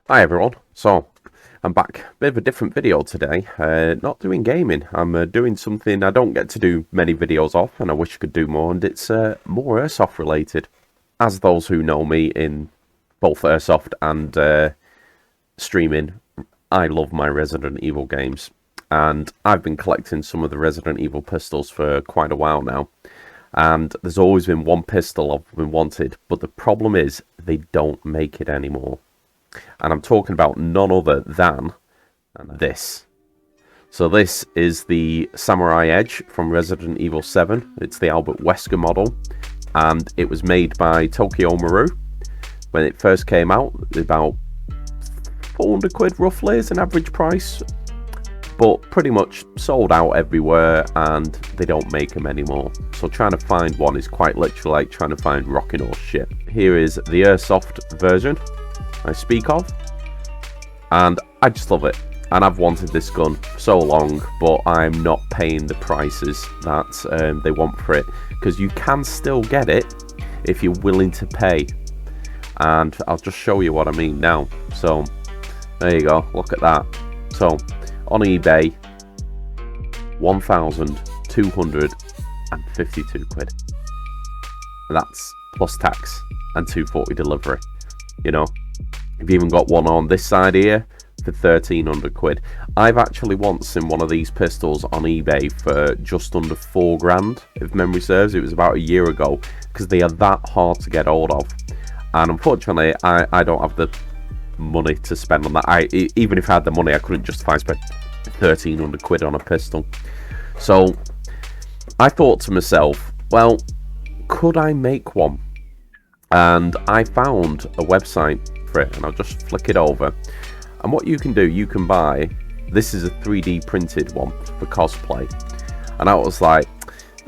Hi everyone, so I'm back, bit of a different video today, not doing gaming, I'm doing something I don't get to do many videos of and I wish I could do more, and it's more Airsoft related. As those who know me in both Airsoft and streaming, I love my Resident Evil games, and I've been collecting some of the Resident Evil pistols for quite a while now, and there's always been one pistol I've been wanted, but the problem is they don't make it anymore. And I'm talking about none other than this. So this is the Samurai Edge from Resident Evil 7. It's the Albert W Model, and it was made by Tokyo Mauri. When it first came out, about 400 quid roughly is an average price, but pretty much sold out everywhere and they don't make them anymore. So trying to find one is quite literally like trying to find rocking horse shit. Here is the Airsoft version I speak of, and I just love it, and I've wanted this gun for so long, but I'm not paying the prices that they want for it, because you can still get it if you're willing to pay, and I'll just show you what I mean now. So there you go, look at that. So on eBay, 1,252 quid. That's plus tax and 240 delivery, you know. I've even got one on this side here for 1,300 quid. I've actually once seen one of these pistols on eBay for just under 4 grand, if memory serves. It was about a year ago, because they are that hard to get hold of. And unfortunately, I don't have the money to spend on that. Even if I had the money, I couldn't justify spending 1,300 quid on a pistol. So I thought to myself, well, could I make one? And I found a website for it, and I'll just flick it over. And what you can do, you can buy, this is a 3D printed one for cosplay. And I was like,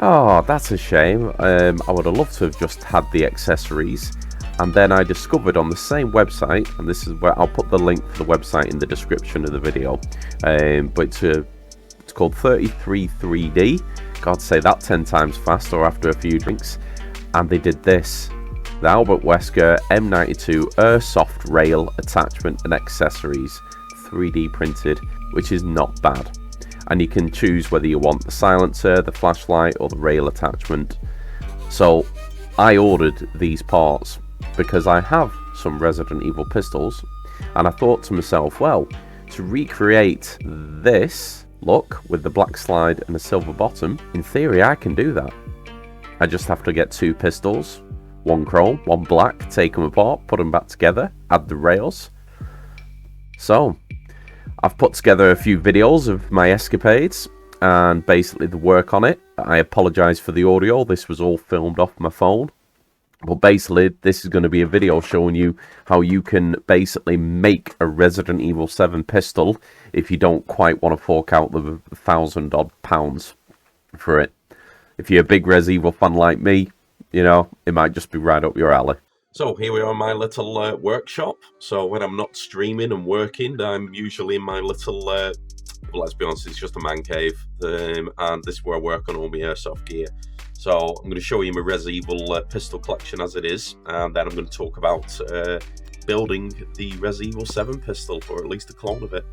oh, that's a shame. I would have loved to have just had the accessories. And then I discovered on the same website, and this is where I'll put the link for the website in the description of the video, but it's called 33-3D. God, say that 10 times fast or after a few drinks. And they did this. The Albert Wesker M92 Airsoft Rail Attachment and Accessories, 3D printed, which is not bad. And you can choose whether you want the silencer, the flashlight, or the rail attachment. So I ordered these parts because I have some Resident Evil pistols, and I thought to myself, well, to recreate this look with the black slide and the silver bottom, in theory I can do that. I just have to get 2 pistols, one chrome, one black, take them apart, put them back together, add the rails. So I've put together a few videos of my escapades and basically the work on it. I apologise for the audio, this was all filmed off my phone. But basically this is going to be a video showing you how you can basically make a Resident Evil 7 pistol if you don't quite want to fork out the £1,000 odd for it. If you're a big Res Evil fan like me, you know, it might just be right up your alley. So here we are in my little workshop. So when I'm not streaming and working, I'm usually in my little, well, let's be honest, it's just a man cave. And this is where I work on all my airsoft gear. So I'm going to show you my Res Evil pistol collection as it is. And then I'm going to talk about building the Res Evil 7 pistol, or at least a clone of it.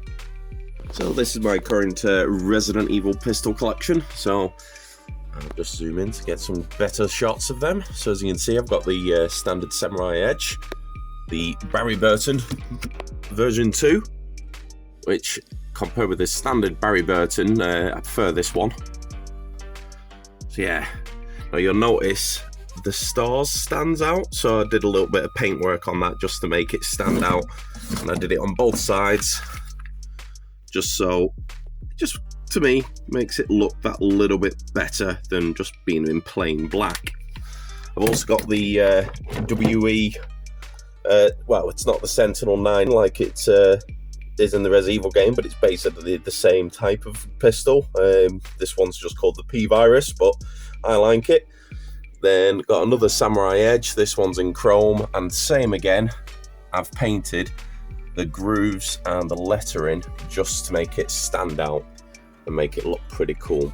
So this is my current Resident Evil pistol collection. So I'll just zoom in to get some better shots of them. So as you can see, I've got the standard Samurai Edge, the Barry Burton version 2, which compared with the standard Barry Burton, I prefer this one. So yeah, now you'll notice the stars stands out, so I did a little bit of paintwork on that just to make it stand out, and I did it on both sides, just so, just to me, makes it look that little bit better than just being in plain black. I've also got the WE, well, it's not the Sentinel 9 like it is in the Res Evil game, but it's basically the same type of pistol. This one's just called the P-Virus, but I like it. Then got another Samurai Edge, this one's in chrome, and same again, I've painted the grooves and the lettering just to make it stand out and make it look pretty cool.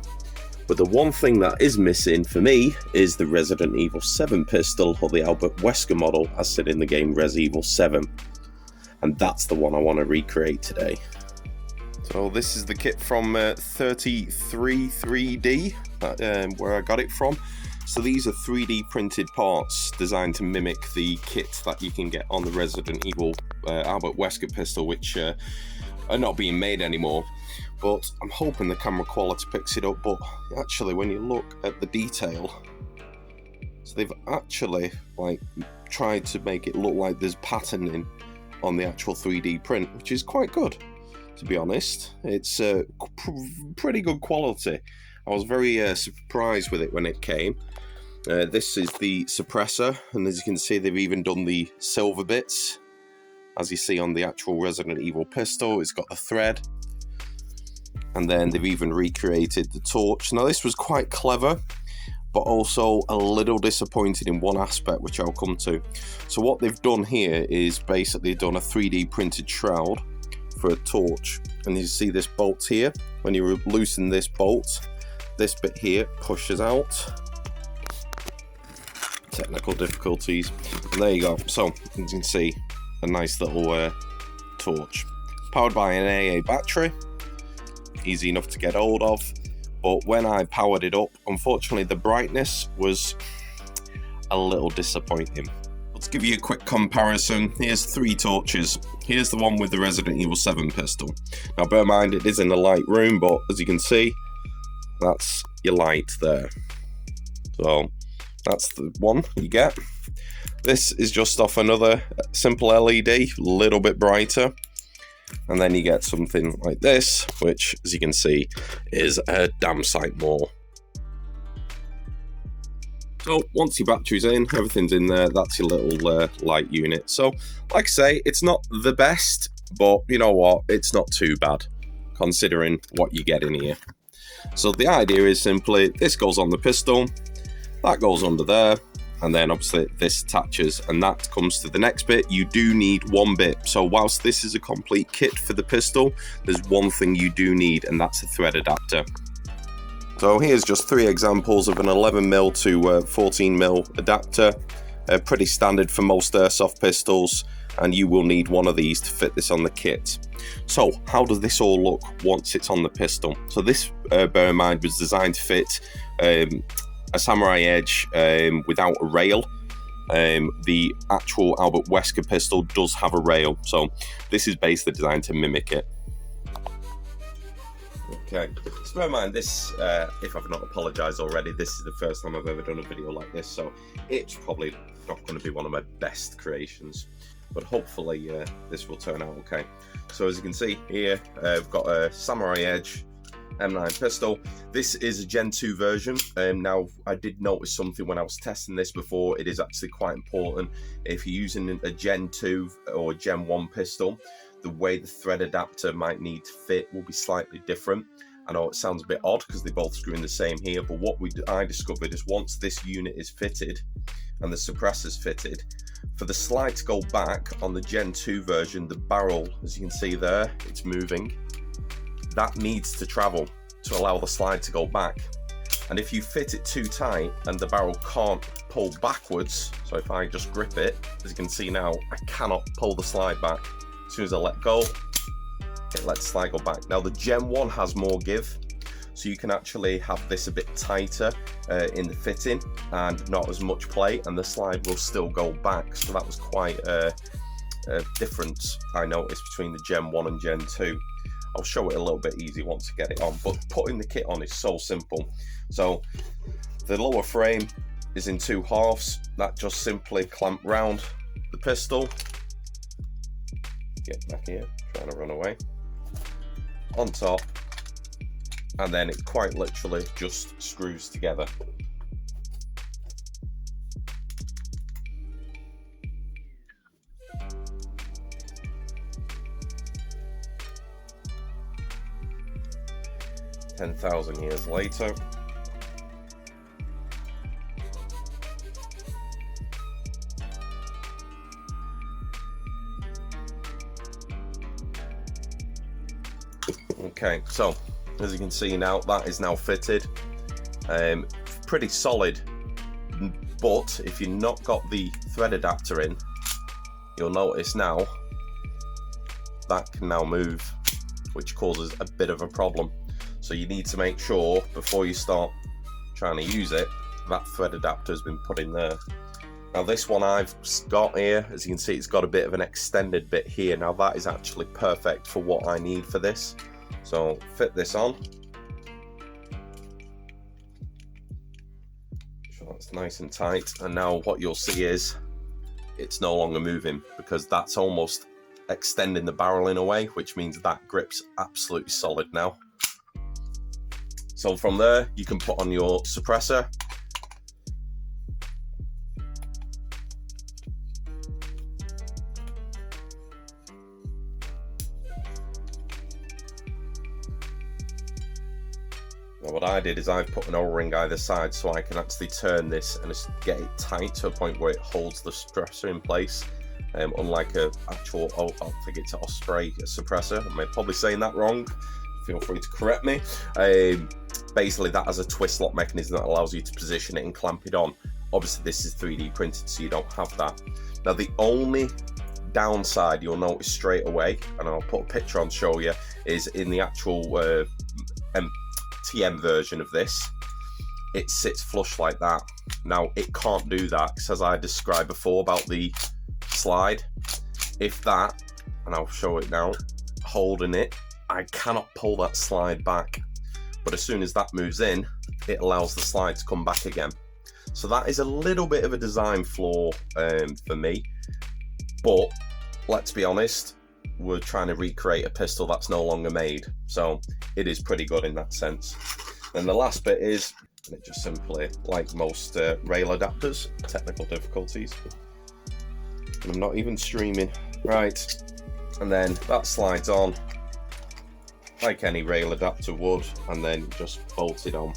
But the one thing that is missing for me is the Resident Evil 7 pistol, or the Albert W Model as said in the game Res Evil 7. and that's the one I want to recreate today. So this is the kit from 33-3D, where I got it from. So these are 3D printed parts designed to mimic the kit that you can get on the Resident Evil Albert Wesker pistol, which are not being made anymore. But I'm hoping the camera quality picks it up. But actually, when you look at the detail, so they've actually tried to make it look like there's patterning on the actual 3D print, which is quite good, to be honest. It's pretty good quality. I was very surprised with it when it came. This is the suppressor, and as you can see, they've even done the silver bits, as you see on the actual Resident Evil pistol. It's got the thread, and then they've even recreated the torch. Now this was quite clever, but also a little disappointed in one aspect, which I'll come to. So what they've done here is basically done a 3D printed shroud for a torch, and you see this bolt here. When you loosen this bolt, this bit here pushes out. Technical difficulties, and there you go. So as you can see, a nice little torch powered by an AA battery, easy enough to get hold of. But when I powered it up, unfortunately the brightness was a little disappointing. Let's give you a quick comparison. Here's 3 torches. Here's the one with the Resident Evil 7 pistol. Now bear in mind it is in a light room, but as you can see, that's your light there. So that's the one you get. This is just off another simple LED, a little bit brighter. And then you get something like this, which, as you can see, is a damn sight more. So once your battery's in, everything's in there, that's your little light unit. So, like I say, it's not the best, but you know what? It's not too bad, considering what you get in here. So the idea is simply, this goes on the pistol, that goes under there, and then obviously this attaches, and that comes to the next bit. You do need one bit. So whilst this is a complete kit for the pistol, there's one thing you do need, and that's a thread adapter. So here's just 3 examples of an 11mm to 14mm adapter. Pretty standard for most airsoft pistols, and you will need one of these to fit this on the kit. So how does this all look once it's on the pistol? So this, bear in mind, was designed to fit a Samurai Edge without a rail. The actual Albert Wesker pistol does have a rail, so this is basically designed to mimic it. Okay, so bear in mind this, if I've not apologised already, this is the first time I've ever done a video like this, so it's probably not going to be one of my best creations, but hopefully this will turn out okay. So as you can see here, I've got a Samurai Edge M9 pistol. This is a Gen 2 version. Now, I did notice something when I was testing this before. It is actually quite important. If you're using a Gen 2 or Gen 1 pistol, the way the thread adapter might need to fit will be slightly different. I know it sounds a bit odd because they both screw in the same here, but what I discovered is once this unit is fitted and the suppressor's fitted, for the slide to go back on the Gen 2 version, the barrel, as you can see there, it's moving. That needs to travel to allow the slide to go back. And if you fit it too tight and the barrel can't pull backwards, so if I just grip it, as you can see now, I cannot pull the slide back. As soon as I let go, it lets the slide go back. Now the Gen 1 has more give, so you can actually have this a bit tighter in the fitting and not as much play, and the slide will still go back. So that was quite a difference I noticed between the Gen 1 and Gen 2. I'll show it a little bit easy once I get it on, but putting the kit on is so simple. So the lower frame is in 2 halves. That just simply clamp round the pistol. Get back here, trying to run away. On top, and then it quite literally just screws together. "10,000 years later." Okay, so as you can see now, that is now fitted. Pretty solid, but if you've not got the thread adapter in, you'll notice now that can now move, which causes a bit of a problem. So you need to make sure before you start trying to use it, that thread adapter has been put in there. Now this one I've got here, as you can see, it's got a bit of an extended bit here. Now that is actually perfect for what I need for this. So fit this on. So that's nice and tight. And now what you'll see is it's no longer moving, because that's almost extending the barrel in a way, which means that grip's absolutely solid now. So from there, you can put on your suppressor. Now what I did is I've put an O-ring either side so I can actually turn this and just get it tight to a point where it holds the suppressor in place. Unlike a actual, I think it's an Osprey suppressor. I'm probably saying that wrong. Feel free to correct me. Basically that has a twist lock mechanism that allows you to position it and clamp it on. Obviously this is 3D printed, so you don't have that. Now the only downside you'll notice straight away, and I'll put a picture on to show you, is in the actual TM version of this, it sits flush like that. Now it can't do that, because as I described before about the slide, if that, and I'll show it now, holding it, I cannot pull that slide back, but as soon as that moves in, it allows the slide to come back again. So that is a little bit of a design flaw for me, but let's be honest, we're trying to recreate a pistol that's no longer made, so it is pretty good in that sense. And the last bit is, it just simply, like most rail adapters, technical difficulties. I'm not even streaming. Right, and then that slides on like any rail adapter would, and then just bolt it on.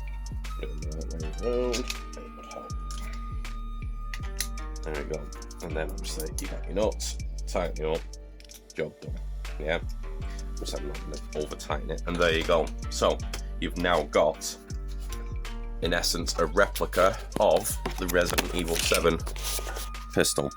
Put it in the right way around. There we go. And then obviously you got your nuts, tighten it up, job done. Yeah, just I'm not going to over tighten it, and there you go. So you've now got, in essence, a replica of the Resident Evil 7 pistol.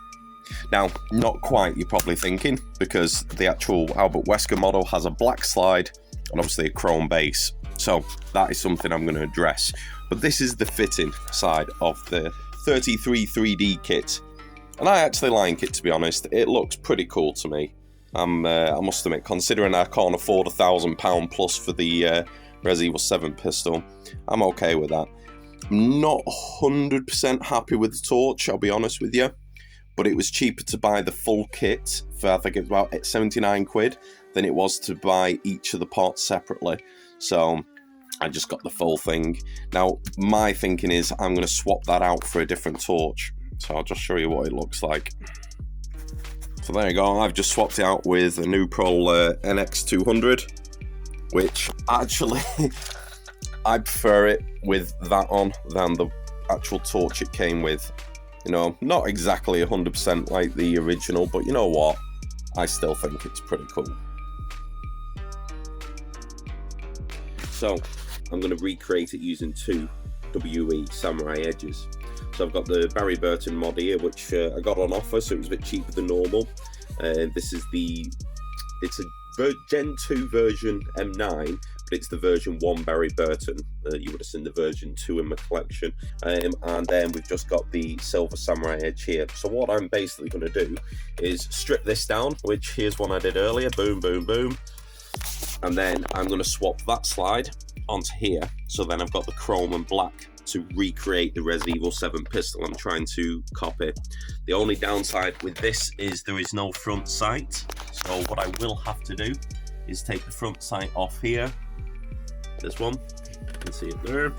Now, not quite, you're probably thinking, because the actual Albert Wesker model has a black slide and obviously a chrome base. So that is something I'm going to address. But this is the fitting side of the 33 3D kit. And I actually like it, to be honest. It looks pretty cool to me. I must admit, considering I can't afford £1,000 plus for the Resident Evil 7 pistol, I'm okay with that. I'm not 100% happy with the torch, I'll be honest with you. But it was cheaper to buy the full kit for, I think it was about 79 quid, than it was to buy each of the parts separately. So I just got the full thing. Now, my thinking is I'm going to swap that out for a different torch. So I'll just show you what it looks like. So there you go, I've just swapped it out with a new Prol NX200, which actually, I prefer it with that on than the actual torch it came with. You know, not exactly 100% like the original, but you know what? I still think it's pretty cool. So, I'm going to recreate it using two WE Samurai edges. So I've got the Barry Burton mod here, which I got on offer, so it was a bit cheaper than normal. This is it's a Gen 2 version M9, but it's the version 1 Barry Burton. You would have seen the version 2 in my collection. And then we've just got the Silver Samurai edge here. So what I'm basically going to do is strip this down, which here's one I did earlier. Boom, boom, boom. And then I'm going to swap that slide onto here. So then I've got the chrome and black to recreate the Resident Evil 7 pistol I'm trying to copy. The only downside with this is there is no front sight. So what I will have to do is take the front sight off here, this one, you can see it there,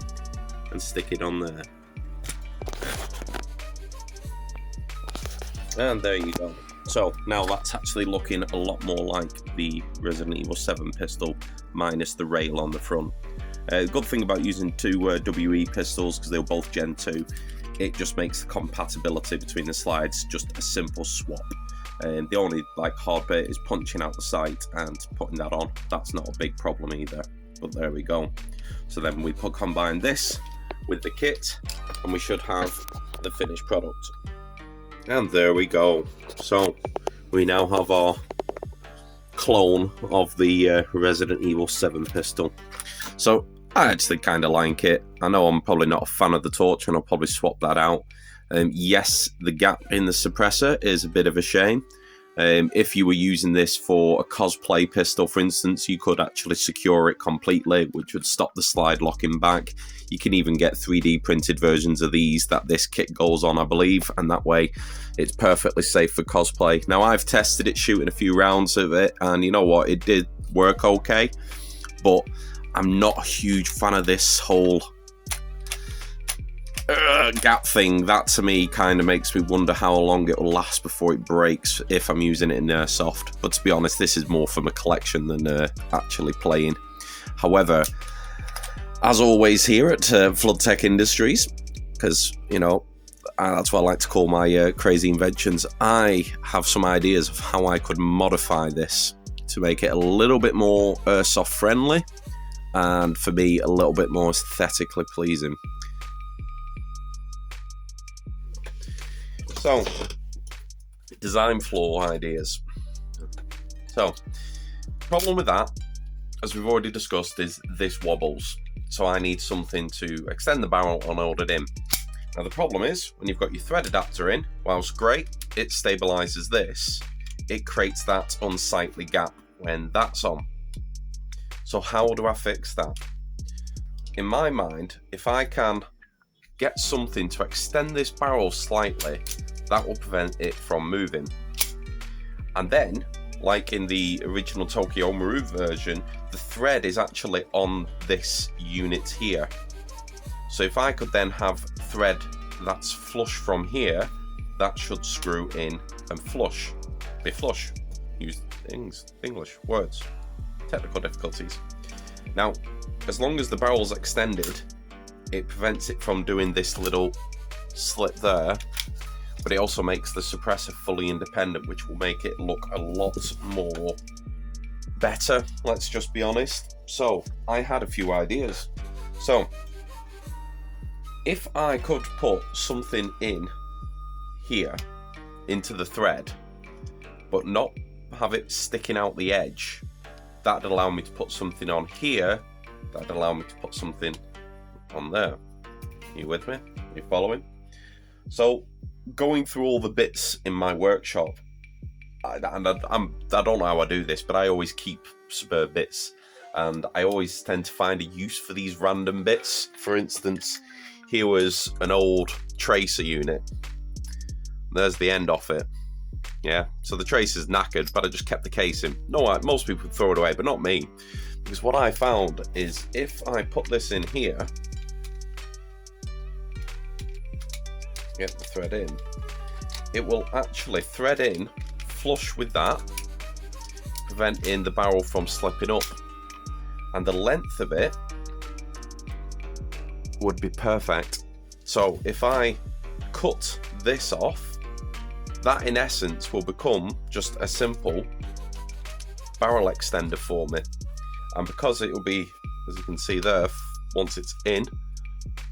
and stick it on there. And there you go. So now that's actually looking a lot more like the Resident Evil 7 pistol, minus the rail on the front. The good thing about using two WE pistols, because they were both Gen 2, it just makes the compatibility between the slides just a simple swap. The only hard bit is punching out the sight and putting that on. That's not a big problem either, but there we go. So then we combine this with the kit and we should have the finished product. And there we go. So we now have our clone of the Resident Evil 7 pistol. So I actually kind of like it. I know I'm probably not a fan of the torch, and I'll probably swap that out. Yes, the gap in the suppressor is a bit of a shame. If you were using this for a cosplay pistol, for instance, you could actually secure it completely, which would stop the slide locking back. You can even get 3D printed versions of these that this kit goes on, I believe, and that way it's perfectly safe for cosplay. Now, I've tested it shooting a few rounds of it, and you know what, it did work okay, but I'm not a huge fan of this whole gap thing. That to me kind of makes me wonder how long it will last before it breaks if I'm using it in Airsoft. But to be honest, this is more for my collection than actually playing. However, as always here at Flood Tech Industries, because you know that's what I like to call my crazy inventions, I have some ideas of how I could modify this to make it a little bit more Airsoft friendly, and for me a little bit more aesthetically pleasing. So, design flaw ideas. So, problem with that, as we've already discussed, is this wobbles. So I need something to extend the barrel and hold it in. Now the problem is, when you've got your thread adapter in, whilst great, it stabilises this. It creates that unsightly gap when that's on. So how do I fix that? In my mind, if I can get something to extend this barrel slightly, that will prevent it from moving. And then, like in the original Tokyo Mauri version, the thread is actually on this unit here. So if I could then have thread that's flush from here, that should screw in and flush. Be flush. Use English words. Technical difficulties. Now, as long as the barrel's extended, it prevents it from doing this little slip there, but it also makes the suppressor fully independent, which will make it look a lot more better, let's just be honest. So I had a few ideas. So if I could put something in here into the thread but not have it sticking out the edge, that'd allow me to put something on here, that'd allow me to put something on there. Are you with me? Are you following? So going through all the bits in my workshop, I don't know how I do this, but I always keep spare bits, and I always tend to find a use for these random bits. For instance, here was an old tracer unit. There's the end off it. Yeah, so the tracer's knackered, but I just kept the casing. No, most people would throw it away, but not me. Because what I found is if I put this in here, get the thread in, it will actually thread in flush with that, preventing the barrel from slipping up, and the length of it would be perfect. So if I cut this off, that in essence will become just a simple barrel extender for me. And because it will be, as you can see there, once it's in,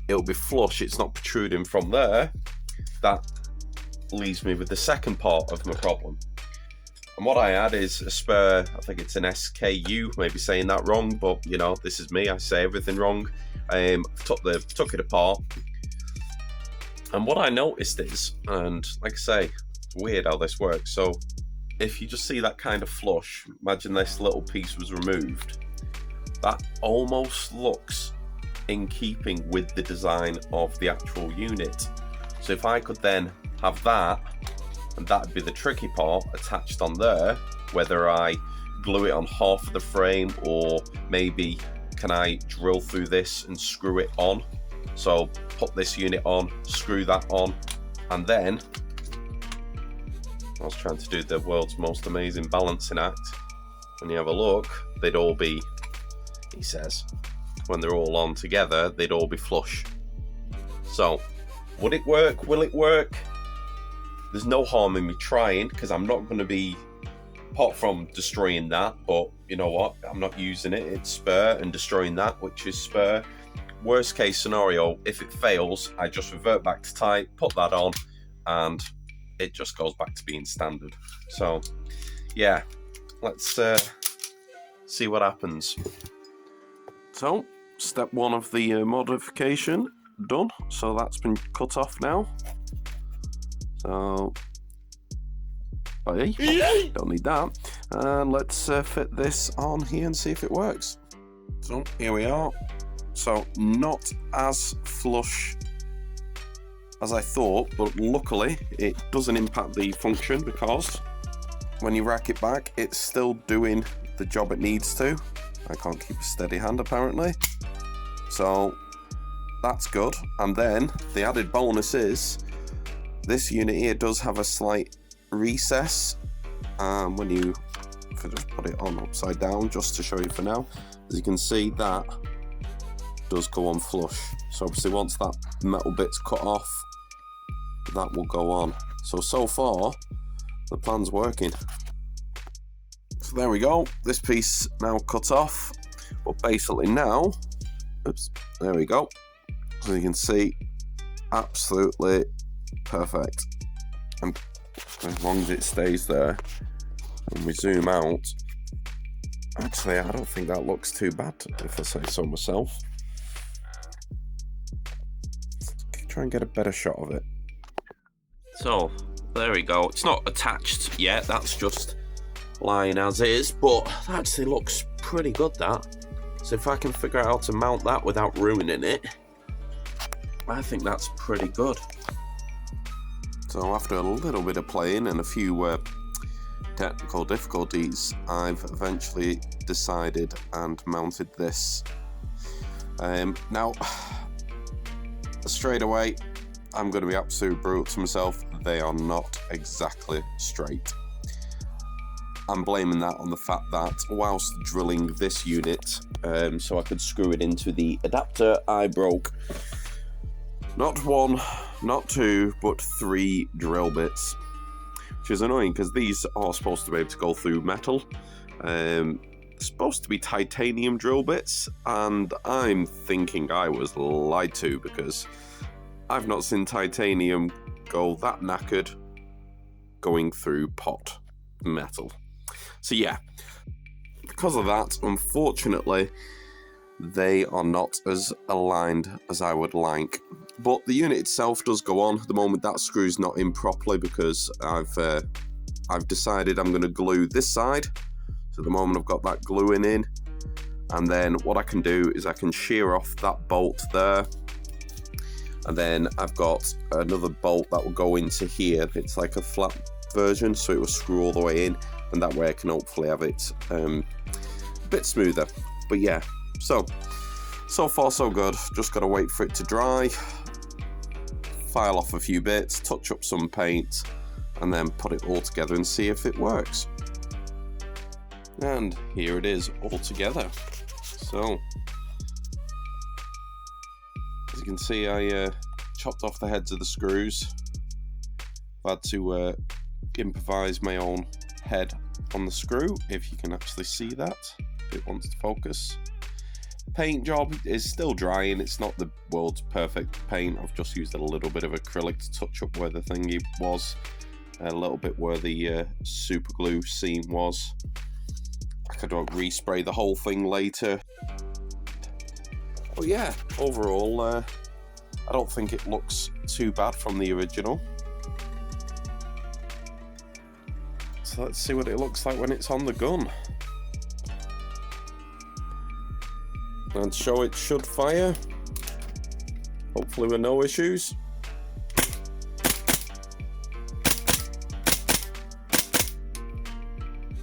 it'll be flush, it's not protruding from there. That leaves me with the second part of my problem. And what I had is a spare, I think it's an SKU, maybe saying that wrong, but you know, this is me, I say everything wrong. Took it apart, and what I noticed is, and like I say, it's weird how this works. So if you just see that kind of flush, imagine this little piece was removed. That almost looks in keeping with the design of the actual unit. So if I could then have that, and that'd be the tricky part, attached on there, whether I glue it on half of the frame or maybe can I drill through this and screw it on. So put this unit on, screw that on, and then I was trying to do the world's most amazing balancing act. When you have a look, they'd all be, he says, when they're all on together, they'd all be flush. So would it work? Will it work? There's no harm in me trying, because I'm not going to be, apart from destroying that, but you know what, I'm not using it, it's spare, and destroying that, which is spare. Worst case scenario, if it fails, I just revert back to type, put that on, and it just goes back to being standard. So yeah, let's see what happens. So, step one of the modification done. So that's been cut off now. So, don't need that. And let's fit this on here and see if it works. So here we are. So not as flush as I thought, but luckily it doesn't impact the function, because when you rack it back, it's still doing the job it needs to. I can't keep a steady hand apparently. So that's good. And then the added bonus is this unit here does have a slight recess. When you, if I just put it on upside down just to show you for now, as you can see, that does go on flush. So obviously once that metal bit's cut off, that will go on. So far the plan's working. So there we go, this piece now cut off, but basically now, oops, there we go. As you can see, absolutely perfect. And as long as it stays there, and we zoom out, actually I don't think that looks too bad, if I say so myself. Try and get a better shot of it. So there we go, it's not attached yet, that's just lying as is, but that actually looks pretty good, that. So if I can figure out how to mount that without ruining it, I think that's pretty good. So after a little bit of playing and a few technical difficulties, I've eventually decided and mounted this. Now, straight away, I'm going to be absolutely brutal to myself. They are not exactly straight. I'm blaming that on the fact that whilst drilling this unit, so I could screw it into the adapter, I broke not one, not two, but 3 drill bits, which is annoying because these are supposed to be able to go through metal. Supposed to be titanium drill bits, and I'm thinking I was lied to, because I've not seen titanium go that knackered going through pot metal. So yeah, because of that, unfortunately, they are not as aligned as I would like. But the unit itself does go on. At the moment, that screw's not in properly because I've decided I'm going to glue this side. So at the moment, I've got that gluing in. And then what I can do is I can shear off that bolt there. And then I've got another bolt that will go into here. It's like a flat version, so it will screw all the way in. And that way I can hopefully have it a bit smoother. But yeah, so far so good. Just got to wait for it to dry, file off a few bits, touch up some paint, and then put it all together and see if it works. And here it is all together. So as you can see, I chopped off the heads of the screws. I've had to improvise my own head on the screw, if you can actually see that, if it wants to focus. Paint job is still drying. It's not the world's perfect paint. I've just used a little bit of acrylic to touch up where the thingy was, a little bit where the super glue seam was. I could respray the whole thing later. But yeah, overall, I don't think it looks too bad from the original. So let's see what it looks like when it's on the gun. And so it should fire, hopefully with no issues.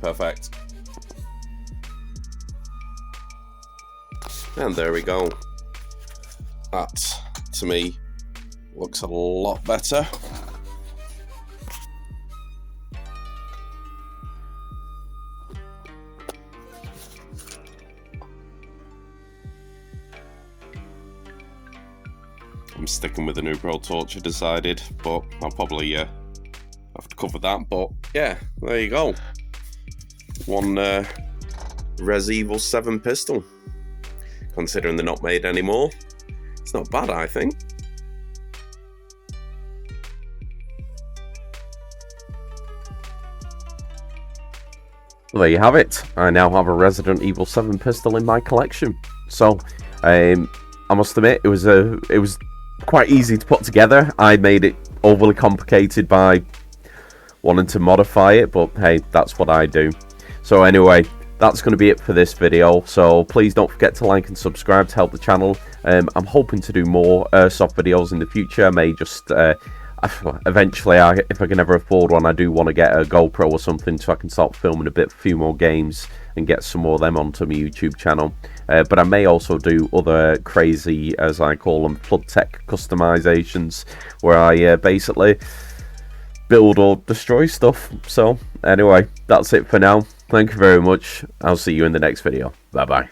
Perfect. And there we go. That, to me, looks a lot better. I'm sticking with the new Pro Torch, I decided, but I'll probably have to cover that. But yeah, there you go. One Res Evil 7 pistol. Considering they're not made anymore, it's not bad, I think. Well, there you have it. I now have a Resident Evil 7 pistol in my collection. So, I must admit, it was quite easy to put together. I made it overly complicated by wanting to modify it, but hey, that's what I do. So anyway, that's going to be it for this video. So please don't forget to like and subscribe to help the channel. I'm hoping to do more Airsoft videos in the future. I may just eventually, if I can ever afford one, I do want to get a GoPro or something so I can start filming a few more games and get some more of them onto my YouTube channel. But I may also do other crazy, as I call them, flood tech customizations, where I basically build or destroy stuff. So anyway, that's it for now. Thank you very much. I'll see you in the next video. Bye bye.